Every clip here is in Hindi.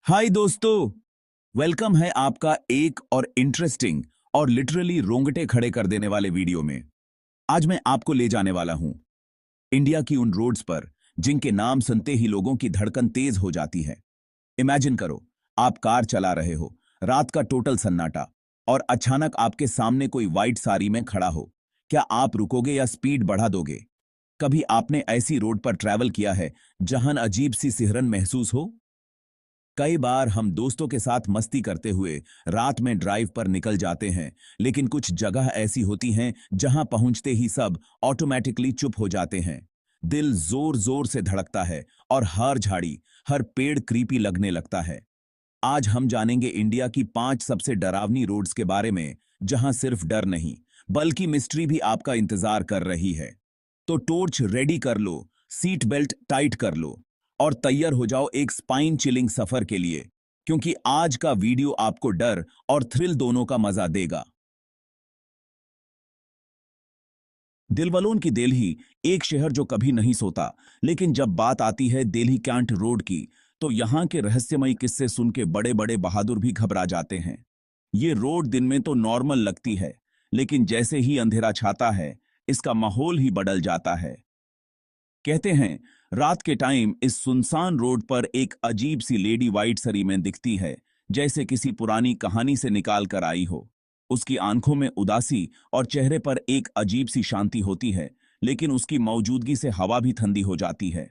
हाय दोस्तों। वेलकम है आपका एक और इंटरेस्टिंग और लिटरली रोंगटे खड़े कर देने वाले वीडियो में। आज मैं आपको ले जाने वाला हूं इंडिया की उन रोड्स पर जिनके नाम सुनते ही लोगों की धड़कन तेज हो जाती है। इमेजिन करो, आप कार चला रहे हो, रात का टोटल सन्नाटा, और अचानक आपके सामने कोई वाइट साड़ी में खड़ा हो। क्या आप रुकोगे या स्पीड बढ़ा दोगे? कभी आपने ऐसी रोड पर ट्रैवल किया है जहां अजीब सी सिहरन महसूस हो? कई बार हम दोस्तों के साथ मस्ती करते हुए रात में ड्राइव पर निकल जाते हैं, लेकिन कुछ जगह ऐसी होती हैं जहां पहुंचते ही सब ऑटोमेटिकली चुप हो जाते हैं। दिल जोर जोर से धड़कता है और हर झाड़ी, हर पेड़ क्रीपी लगने लगता है। आज हम जानेंगे इंडिया की 5 सबसे डरावनी रोड्स के बारे में, जहां सिर्फ डर नहीं बल्कि मिस्ट्री भी आपका इंतजार कर रही है। तो टॉर्च रेडी कर लो, सीट बेल्ट टाइट कर लो और तैयार हो जाओ एक स्पाइन चिलिंग सफर के लिए, क्योंकि आज का वीडियो आपको डर और थ्रिल दोनों का मजा देगा। दिलवालों की दिल्ली, एक शहर जो कभी नहीं सोता, लेकिन जब बात आती है दिल्ली कैंट रोड की, तो यहां के रहस्यमयी किस्से सुन के बड़े बड़े बहादुर भी घबरा जाते हैं। ये रोड दिन में तो नॉर्मल लगती है, लेकिन जैसे ही अंधेरा छाता है, इसका माहौल ही बदल जाता है। कहते हैं रात के टाइम इस सुनसान रोड पर एक अजीब सी लेडी वाइट सरी में दिखती है, जैसे किसी पुरानी कहानी से निकाल कर आई हो। उसकी आंखों में उदासी और चेहरे पर एक अजीब सी शांति होती है, लेकिन उसकी मौजूदगी से हवा भी ठंडी हो जाती है।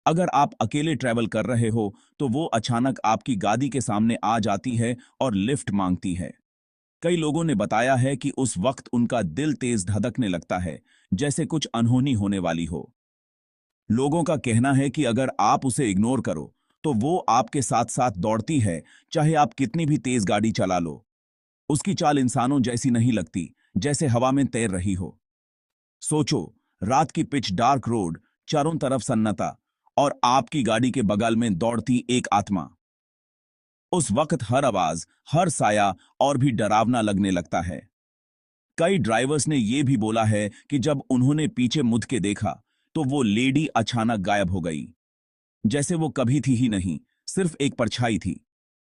अगर आप अकेले ट्रैवल कर रहे हो, तो वो अचानक आपकी गाड़ी के सामने आ जाती है और लिफ्ट मांगती है। कई लोगों ने बताया है कि उस वक्त उनका दिल तेज धड़कने लगता है, जैसे कुछ अनहोनी होने वाली हो। लोगों का कहना है कि अगर आप उसे इग्नोर करो, तो वो आपके साथ साथ दौड़ती है, चाहे आप कितनी भी तेज गाड़ी चला लो। उसकी चाल इंसानों जैसी नहीं लगती, जैसे हवा में तैर रही हो। सोचो, रात की पिच डार्क रोड, चारों तरफ सन्नाटा, और आपकी गाड़ी के बगल में दौड़ती एक आत्मा। उस वक्त हर आवाज, हर साया और भी डरावना लगने लगता है। कई ड्राइवर्स ने यह भी बोला है कि जब उन्होंने पीछे मुड़ के देखा, तो वो लेडी अचानक गायब हो गई, जैसे वो कभी थी ही नहीं, सिर्फ एक परछाई थी।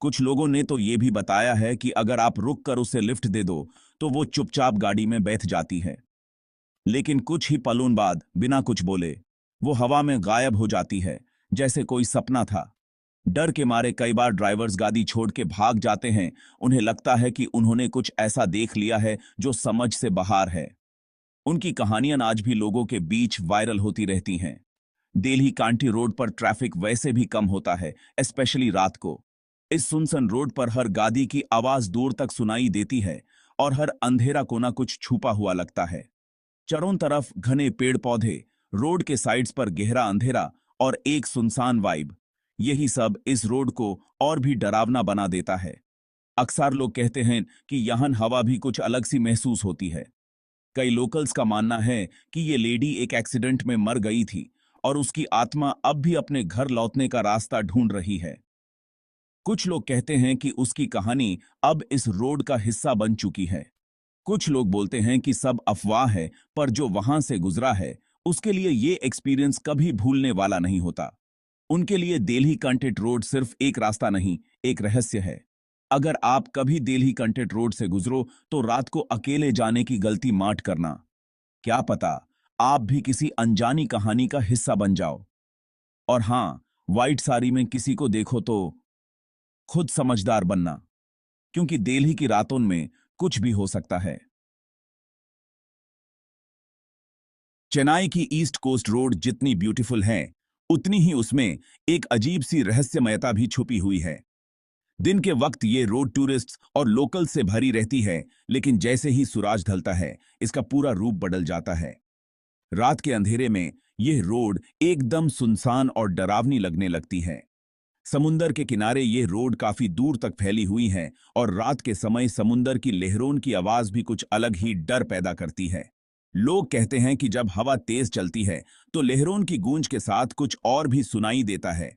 कुछ लोगों ने तो ये भी बताया है कि अगर आप रुक कर उसे लिफ्ट दे दो, तो वो चुपचाप गाड़ी में बैठ जाती है। लेकिन कुछ ही पलों बाद, बिना कुछ बोले, वो हवा में गायब हो जाती है, जैसे कोई सपना था। डर के मारे कई बार ड्राइवर्स गाड़ी छोड़ के भाग जाते हैं। उन्हें लगता है कि उन्होंने कुछ ऐसा देख लिया है जो समझ से बाहर है। उनकी कहानियां आज भी लोगों के बीच वायरल होती रहती हैं। दिल्ली कांटी रोड पर ट्रैफिक वैसे भी कम होता है, स्पेशली रात को। इस सुनसान रोड पर हर गाड़ी की आवाज दूर तक सुनाई देती है और हर अंधेरा कोना कुछ छुपा हुआ लगता है। चारों तरफ घने पेड़ पौधे, रोड के साइड्स पर गहरा अंधेरा और एक सुनसान वाइब। यही सब इस रोड को और भी डरावना बना देता है। अक्सर लोग कहते हैं कि यहाँ हवा भी कुछ अलग सी महसूस होती है। कई लोकल्स का मानना है कि ये लेडी एक एक्सीडेंट में मर गई थी और उसकी आत्मा अब भी अपने घर लौटने का रास्ता ढूंढ रही है। कुछ लोग कहते हैं कि उसकी कहानी अब इस रोड का हिस्सा बन चुकी है। कुछ लोग बोलते हैं कि सब अफवाह है, पर जो वहां से गुजरा है, उसके लिए ये एक्सपीरियंस कभी भूलने वाला नहीं होता। उनके लिए दिल्ली कंटेट रोड सिर्फ एक रास्ता नहीं, एक रहस्य है। अगर आप कभी दिल्ली कंटेट रोड से गुजरो, तो रात को अकेले जाने की गलती मत करना। क्या पता आप भी किसी अनजानी कहानी का हिस्सा बन जाओ। और हाँ, व्हाइट साड़ी में किसी को देखो तो खुद समझदार बनना, क्योंकि दिल्ली की रातों में कुछ भी हो सकता है। चेन्नई की ईस्ट कोस्ट रोड जितनी ब्यूटीफुल है, उतनी ही उसमें एक अजीब सी रहस्यमयता भी छुपी हुई है। दिन के वक्त ये रोड टूरिस्ट्स और लोकल से भरी रहती है, लेकिन जैसे ही सूरज ढलता है, इसका पूरा रूप बदल जाता है। रात के अंधेरे में यह रोड एकदम सुनसान और डरावनी लगने लगती है। समुंदर के किनारे ये रोड काफी दूर तक फैली हुई है और रात के समय समुंदर की लहरों की आवाज भी कुछ अलग ही डर पैदा करती है। लोग कहते हैं कि जब हवा तेज चलती है, तो लहरों की गूंज के साथ कुछ और भी सुनाई देता है।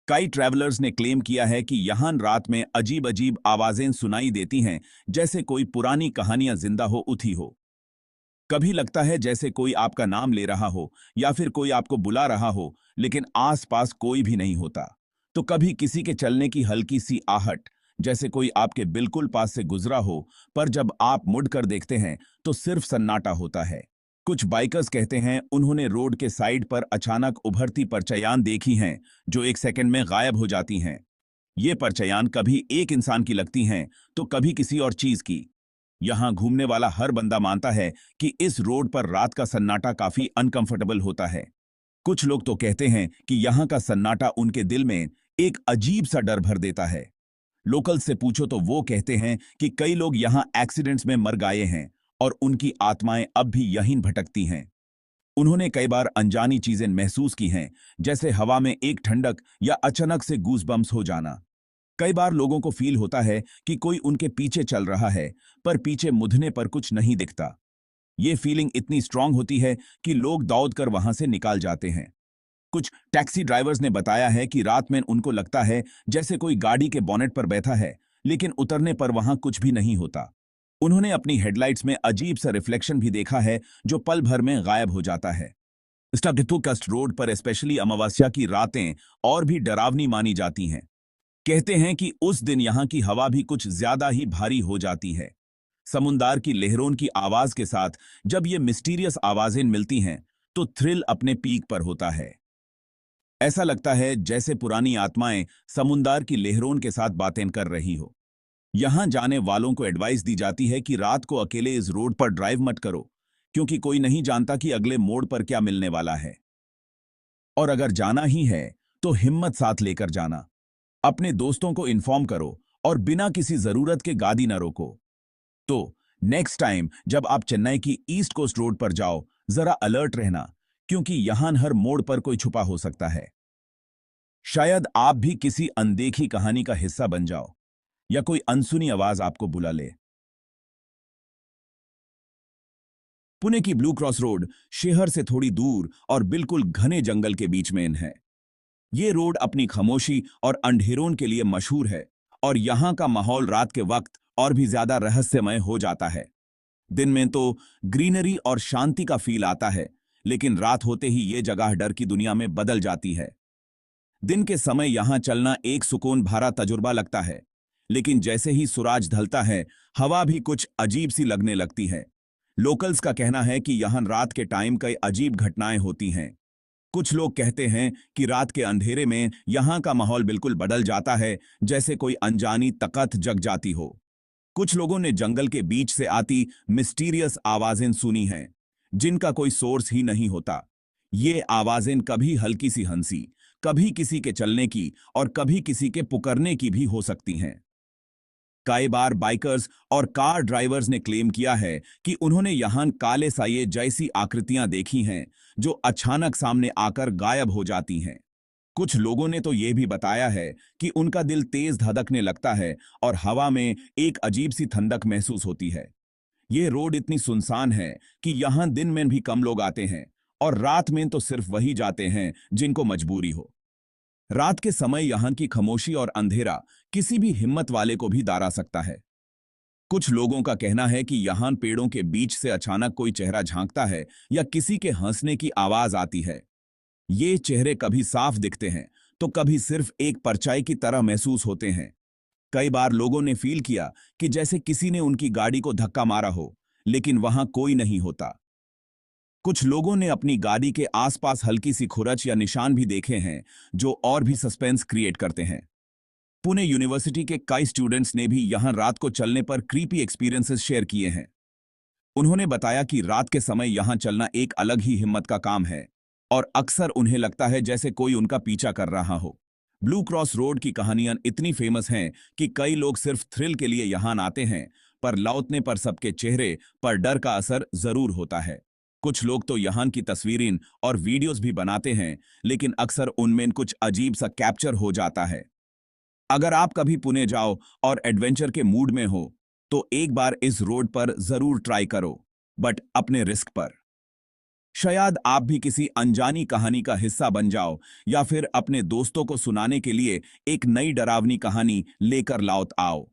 कई ट्रैवलर्स ने क्लेम किया है कि यहाँ रात में अजीब अजीब आवाजें सुनाई देती हैं, जैसे कोई पुरानी कहानियां जिंदा हो उठी हो। कभी लगता है जैसे कोई आपका नाम ले रहा हो या फिर कोई आपको बुला रहा हो, लेकिन आसपास कोई भी नहीं होता। तो कभी किसी के चलने की हल्की सी आहट, जैसे कोई आपके बिल्कुल पास से गुजरा हो, पर जब आप मुड़कर देखते हैं तो सिर्फ सन्नाटा होता है। कुछ बाइकर्स कहते हैं उन्होंने रोड के साइड पर अचानक उभरती परछाइयां देखी हैं, जो एक सेकंड में गायब हो जाती हैं। ये परछाइयां कभी एक इंसान की लगती हैं, तो कभी किसी और चीज की। यहां घूमने वाला हर बंदा मानता है कि इस रोड पर रात का सन्नाटा काफी अनकंफर्टेबल होता है। कुछ लोग तो कहते हैं कि यहाँ का सन्नाटा उनके दिल में एक अजीब सा डर भर देता है। लोकल से पूछो तो वो कहते हैं कि कई लोग यहाँ एक्सीडेंट्स में मर गए हैं और उनकी आत्माएं अब भी यहीं भटकती हैं। उन्होंने कई बार अनजानी चीजें महसूस की हैं, जैसे हवा में एक ठंडक या अचानक से गूज़बम्प्स हो जाना। कई बार लोगों को फील होता है कि कोई उनके पीछे चल रहा है, पर पीछे मुड़ने पर कुछ नहीं दिखता। ये फीलिंग इतनी स्ट्रांग होती है कि लोग दौड़ कर वहां से निकाल जाते हैं। कुछ टैक्सी ड्राइवर्स ने बताया है कि रात में उनको लगता है जैसे कोई गाड़ी के बोनेट पर बैठा है, लेकिन उतरने पर वहां कुछ भी नहीं होता। उन्होंने अपनी हेडलाइट्स में अजीब सा रिफ्लेक्शन भी देखा है, जो पल भर में गायब हो जाता है। स्टाब्डिटुकस्ट रोड पर स्पेशली अमावस्या की रातें और भी डरावनी मानी जाती हैं। कहते हैं कि उस दिन यहाँ की हवा भी कुछ ज्यादा ही भारी हो जाती है। समुंदर की लहरों की आवाज के साथ जब ये मिस्टीरियस आवाजें मिलती हैं, तो थ्रिल अपने पीक पर होता है। ऐसा लगता है जैसे पुरानी आत्माएं समुंदर की लहरों के साथ बातें कर रही हो। यहां जाने वालों को एडवाइस दी जाती है कि रात को अकेले इस रोड पर ड्राइव मत करो, क्योंकि कोई नहीं जानता कि अगले मोड़ पर क्या मिलने वाला है। और अगर जाना ही है तो हिम्मत साथ लेकर जाना। अपने दोस्तों को इन्फॉर्म करो और बिना किसी जरूरत के गाड़ी न रोको। तो नेक्स्ट टाइम जब आप चेन्नई की ईस्ट कोस्ट रोड पर जाओ, जरा अलर्ट रहना, क्योंकि यहां हर मोड़ पर कोई छुपा हो सकता है। शायद आप भी किसी अनदेखी कहानी का हिस्सा बन जाओ, या कोई अनसुनी आवाज आपको बुला ले। पुणे की ब्लू क्रॉस रोड शहर से थोड़ी दूर और बिल्कुल घने जंगल के बीच में है। ये रोड अपनी खामोशी और अंधेरों के लिए मशहूर है, और यहां का माहौल रात के वक्त और भी ज्यादा रहस्यमय हो जाता है। दिन में तो ग्रीनरी और शांति का फील आता है, लेकिन रात होते ही ये जगह डर की दुनिया में बदल जाती है। दिन के समय यहां चलना एक सुकून भरा तजुर्बा लगता है, लेकिन जैसे ही सूरज ढलता है, हवा भी कुछ अजीब सी लगने लगती है। लोकल्स का कहना है कि यहां रात के टाइम कई अजीब घटनाएं होती हैं। कुछ लोग कहते हैं कि रात के अंधेरे में यहां का माहौल बिल्कुल बदल जाता है, जैसे कोई अनजानी ताकत जग जाती हो। कुछ लोगों ने जंगल के बीच से आती मिस्टीरियस आवाजें सुनी हैं, जिनका कोई सोर्स ही नहीं होता। ये आवाजें कभी हल्की सी हंसी, कभी किसी के चलने की और कभी किसी के पुकारने की भी हो सकती हैं। कई बार बाइकर्स और कार ड्राइवर्स ने क्लेम किया है कि उन्होंने यहां काले साये जैसी आकृतियां देखी हैं, जो अचानक सामने आकर गायब हो जाती हैं। कुछ लोगों ने तो यह भी बताया है कि उनका दिल तेज धड़कने लगता है और हवा में एक अजीब सी ठंडक महसूस होती है। ये रोड इतनी सुनसान है कि यहां दिन में भी कम लोग आते हैं, और रात में तो सिर्फ वही जाते हैं जिनको मजबूरी हो। रात के समय यहां की खामोशी और अंधेरा किसी भी हिम्मत वाले को भी डरा सकता है। कुछ लोगों का कहना है कि यहां पेड़ों के बीच से अचानक कोई चेहरा झांकता है या किसी के हंसने की आवाज आती है। ये चेहरे कभी साफ दिखते हैं, तो कभी सिर्फ एक परछाई की तरह महसूस होते हैं। कई बार लोगों ने फील किया कि जैसे किसी ने उनकी गाड़ी को धक्का मारा हो, लेकिन वहां कोई नहीं होता। कुछ लोगों ने अपनी गाड़ी के आसपास हल्की सी खुरच या निशान भी देखे हैं, जो और भी सस्पेंस क्रिएट करते हैं। पुणे यूनिवर्सिटी के कई स्टूडेंट्स ने भी यहां रात को चलने पर क्रीपी एक्सपीरियंसेस शेयर किए हैं। उन्होंने बताया कि रात के समय यहां चलना एक अलग ही हिम्मत का काम है, और अक्सर उन्हें लगता है जैसे कोई उनका पीछा कर रहा हो। ब्लू क्रॉस रोड की कहानियां इतनी फेमस हैं कि कई लोग सिर्फ थ्रिल के लिए यहां आते हैं, पर लौटने पर सबके चेहरे पर डर का असर जरूर होता है। कुछ लोग तो यहां की तस्वीरें और वीडियोस भी बनाते हैं, लेकिन अक्सर उनमें कुछ अजीब सा कैप्चर हो जाता है। अगर आप कभी पुणे जाओ और एडवेंचर के मूड में हो, तो एक बार इस रोड पर जरूर ट्राई करो, बट अपने रिस्क पर। शायद आप भी किसी अनजानी कहानी का हिस्सा बन जाओ, या फिर अपने दोस्तों को सुनाने के लिए एक नई डरावनी कहानी लेकर लौट आओ।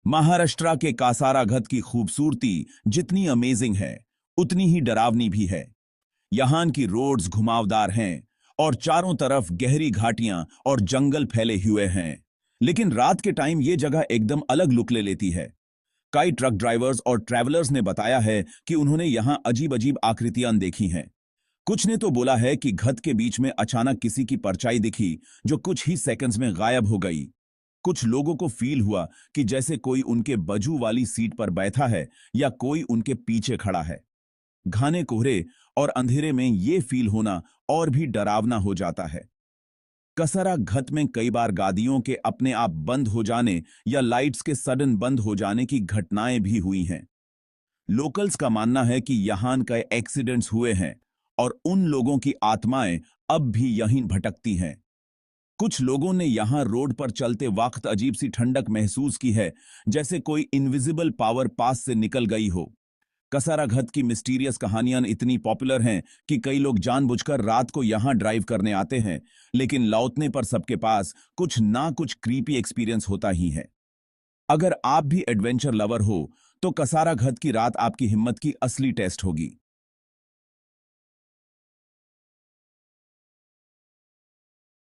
महाराष्ट्र के कासाराघत की खूबसूरती जितनी अमेजिंग है, उतनी ही डरावनी भी है। यहां की रोड्स घुमावदार हैं, और चारों तरफ गहरी घाटियां और जंगल फैले हुए हैं। लेकिन रात के टाइम ये जगह एकदम अलग लुक ले लेती है। कई ट्रक ड्राइवर्स और ट्रैवलर्स ने बताया है कि उन्होंने यहां अजीब अजीब आकृतियां देखी हैं। कुछ ने तो बोला है कि घत के बीच में अचानक किसी की परछाई दिखी जो कुछ ही सेकंड्स में गायब हो गई। कुछ लोगों को फील हुआ कि जैसे कोई उनके बाजू वाली सीट पर बैठा है या कोई उनके पीछे खड़ा है। घने कोहरे और अंधेरे में ये फील होना और भी डरावना हो जाता है। कसरा घत में कई बार गादियों के अपने आप बंद हो जाने या लाइट्स के सडन बंद हो जाने की घटनाएं भी हुई हैं। लोकल्स का मानना है कि यहां कई एक्सीडेंट्स हुए हैं और उन लोगों की आत्माएं अब भी यहीं भटकती हैं। कुछ लोगों ने यहां रोड पर चलते वक्त अजीब सी ठंडक महसूस की है, जैसे कोई इनविजिबल पावर पास से निकल गई हो। कसारा घत की मिस्टीरियस कहानियां इतनी पॉपुलर हैं कि कई लोग जानबूझकर रात को यहां ड्राइव करने आते हैं, लेकिन लौटने पर सबके पास कुछ ना कुछ क्रीपी एक्सपीरियंस होता ही है। अगर आप भी एडवेंचर लवर हो, तो कसारा घत की रात आपकी हिम्मत की असली टेस्ट होगी।